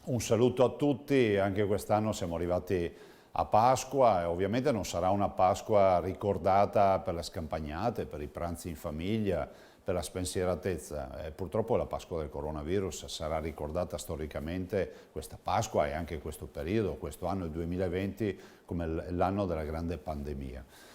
Un saluto a tutti, anche quest'anno siamo arrivati a Pasqua e ovviamente non sarà una Pasqua ricordata per le scampagnate, per i pranzi in famiglia, per la spensieratezza. Purtroppo la Pasqua del coronavirus sarà ricordata storicamente questa Pasqua e anche questo periodo, questo anno, il 2020, come l'anno della grande pandemia.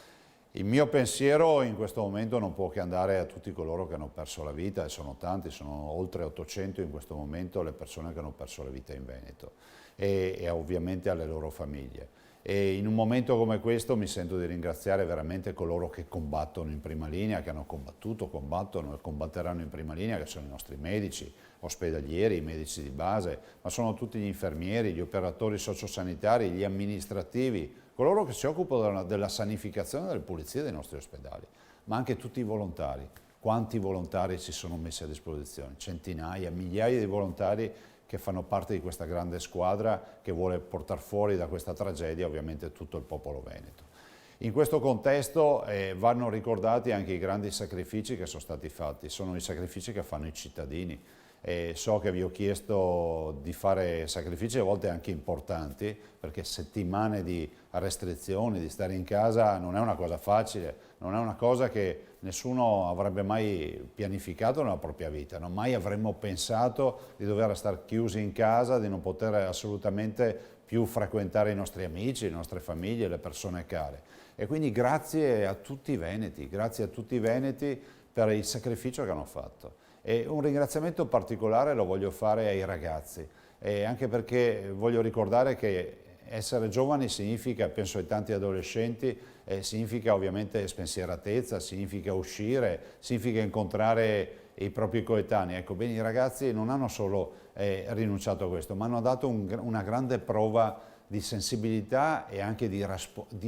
Il mio pensiero in questo momento non può che andare a tutti coloro che hanno perso la vita, e sono tanti, sono oltre 800 in questo momento le persone che hanno perso la vita in Veneto, e ovviamente alle loro famiglie. E in un momento come questo mi sento di ringraziare veramente coloro che combattono in prima linea, che hanno combattuto, combattono e combatteranno in prima linea, che sono i nostri medici ospedalieri, i medici di base, ma sono tutti gli infermieri, gli operatori sociosanitari, gli amministrativi, coloro che si occupano della sanificazione e delle pulizie dei nostri ospedali, ma anche tutti i volontari. Quanti volontari si sono messi a disposizione? Centinaia, migliaia di volontari che fanno parte di questa grande squadra che vuole portare fuori da questa tragedia ovviamente tutto il popolo veneto. In questo contesto vanno ricordati anche i grandi sacrifici che sono stati fatti, sono i sacrifici che fanno i cittadini. So che vi ho chiesto di fare sacrifici a volte anche importanti, perché settimane di restrizioni, di stare in casa non è una cosa facile, non è una cosa che nessuno avrebbe mai pianificato nella propria vita, non mai avremmo pensato di dover stare chiusi in casa, di non poter assolutamente più frequentare i nostri amici, le nostre famiglie, le persone care. E quindi grazie a tutti i veneti, grazie a tutti i veneti per il sacrificio che hanno fatto. E un ringraziamento particolare lo voglio fare ai ragazzi, anche perché voglio ricordare che essere giovani significa, penso ai tanti adolescenti, significa ovviamente spensieratezza, significa uscire, significa incontrare i propri coetanei. Ecco, bene, i ragazzi non hanno solo rinunciato a questo, ma hanno dato una grande prova di sensibilità e anche di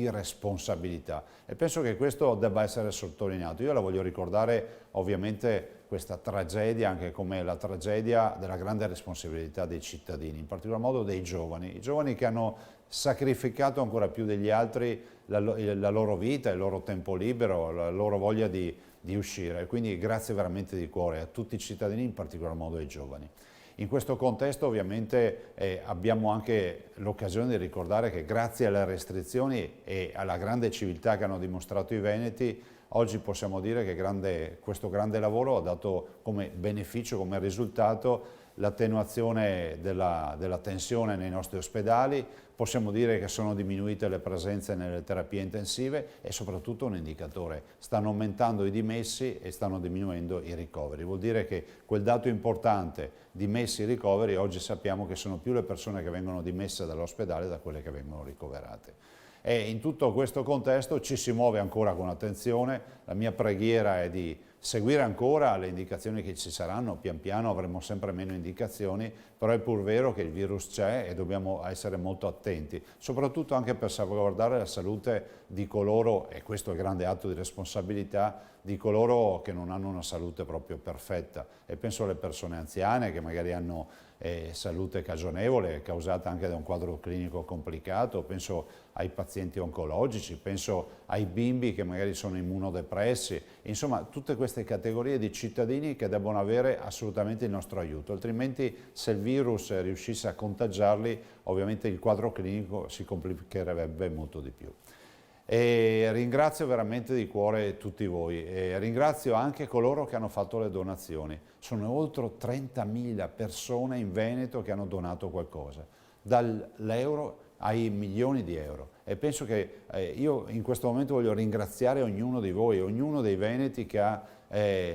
responsabilità, e penso che questo debba essere sottolineato. Io la voglio ricordare ovviamente questa tragedia anche come la tragedia della grande responsabilità dei cittadini, in particolar modo dei giovani, i giovani che hanno sacrificato ancora più degli altri la loro vita, il loro tempo libero, la loro voglia di uscire. Quindi grazie veramente di cuore a tutti i cittadini, in particolar modo ai giovani. In questo contesto ovviamente abbiamo anche l'occasione di ricordare che grazie alle restrizioni e alla grande civiltà che hanno dimostrato i veneti, oggi possiamo dire che questo grande lavoro ha dato come beneficio, come risultato, l'attenuazione della tensione nei nostri ospedali, possiamo dire che sono diminuite le presenze nelle terapie intensive e soprattutto un indicatore: stanno aumentando i dimessi e stanno diminuendo i ricoveri. Vuol dire che quel dato importante, dimessi e ricoveri, oggi sappiamo che sono più le persone che vengono dimesse dall'ospedale da quelle che vengono ricoverate. E in tutto questo contesto ci si muove ancora con attenzione. La mia preghiera è di seguire ancora le indicazioni che ci saranno, pian piano avremo sempre meno indicazioni, però è pur vero che il virus c'è e dobbiamo essere molto attenti, soprattutto anche per salvaguardare la salute di coloro, e questo è il grande atto di responsabilità, di coloro che non hanno una salute proprio perfetta, e penso alle persone anziane che magari hanno salute cagionevole causata anche da un quadro clinico complicato, penso ai pazienti oncologici, penso ai bimbi che magari sono immunodepressi, insomma tutte queste categorie di cittadini che debbono avere assolutamente il nostro aiuto, altrimenti se il virus riuscisse a contagiarli ovviamente il quadro clinico si complicherebbe molto di più. E ringrazio veramente di cuore tutti voi e ringrazio anche coloro che hanno fatto le donazioni. Sono oltre 30.000 persone in Veneto che hanno donato qualcosa, dall'euro ai milioni di euro, e penso che io in questo momento voglio ringraziare ognuno di voi, ognuno dei veneti che ha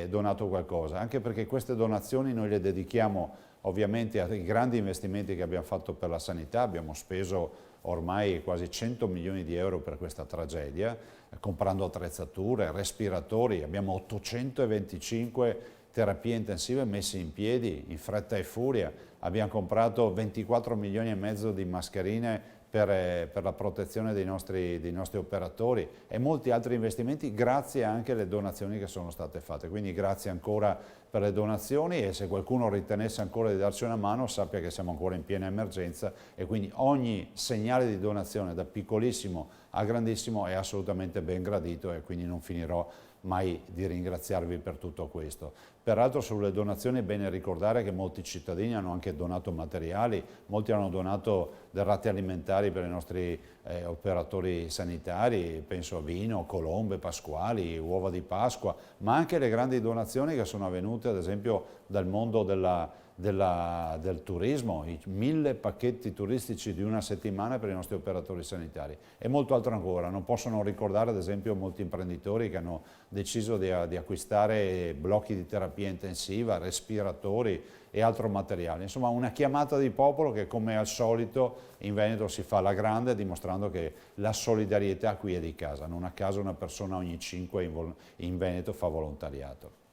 donato qualcosa, anche perché queste donazioni noi le dedichiamo ovviamente ai grandi investimenti che abbiamo fatto per la sanità. Abbiamo speso ormai quasi 100 milioni di euro per questa tragedia, comprando attrezzature, respiratori, abbiamo 825 terapie intensive messe in piedi in fretta e furia, abbiamo comprato 24 milioni e mezzo di mascherine per la protezione dei nostri operatori e molti altri investimenti grazie anche alle donazioni che sono state fatte. Quindi grazie ancora per le donazioni, e se qualcuno ritenesse ancora di darci una mano sappia che siamo ancora in piena emergenza, e quindi ogni segnale di donazione da piccolissimo a grandissimo è assolutamente ben gradito, e quindi non finirò mai di ringraziarvi per tutto questo. Peraltro sulle donazioni è bene ricordare che molti cittadini hanno anche donato materiali, molti hanno donato derrate alimentari per i nostri operatori sanitari, penso a vino, colombe pasquali, uova di Pasqua, ma anche le grandi donazioni che sono avvenute ad esempio dal mondo del turismo, i 1000 pacchetti turistici di una settimana per i nostri operatori sanitari e molto altro ancora. Non posso non ricordare ad esempio molti imprenditori che hanno deciso di acquistare blocchi di terapia intensiva, respiratori e altro materiale. Insomma, una chiamata di popolo che come al solito in Veneto si fa alla grande, dimostrando che la solidarietà qui è di casa. Non a caso una persona ogni 5 in Veneto fa volontariato.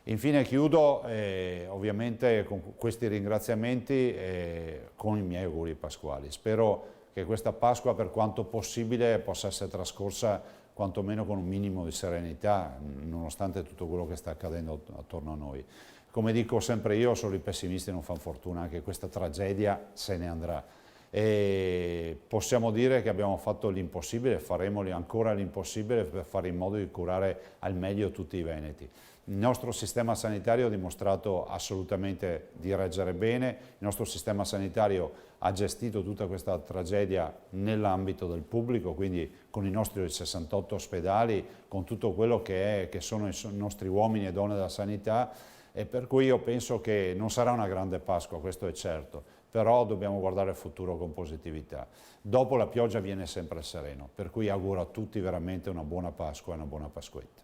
Infine chiudo ovviamente con questi ringraziamenti con i miei auguri pasquali. Spero che questa Pasqua per quanto possibile possa essere trascorsa quantomeno con un minimo di serenità, nonostante tutto quello che sta accadendo attorno a noi. Come dico sempre io, solo i pessimisti non fanno fortuna, anche questa tragedia se ne andrà. E possiamo dire che abbiamo fatto l'impossibile, faremo ancora l'impossibile per fare in modo di curare al meglio tutti i veneti. Il nostro sistema sanitario ha dimostrato assolutamente di reggere bene, il nostro sistema sanitario ha gestito tutta questa tragedia nell'ambito del pubblico, quindi con i nostri 68 ospedali, con tutto quello che sono i nostri uomini e donne della sanità, e per cui io penso che non sarà una grande Pasqua, questo è certo, però dobbiamo guardare al futuro con positività. Dopo la pioggia viene sempre il sereno, per cui auguro a tutti veramente una buona Pasqua e una buona Pasquetta.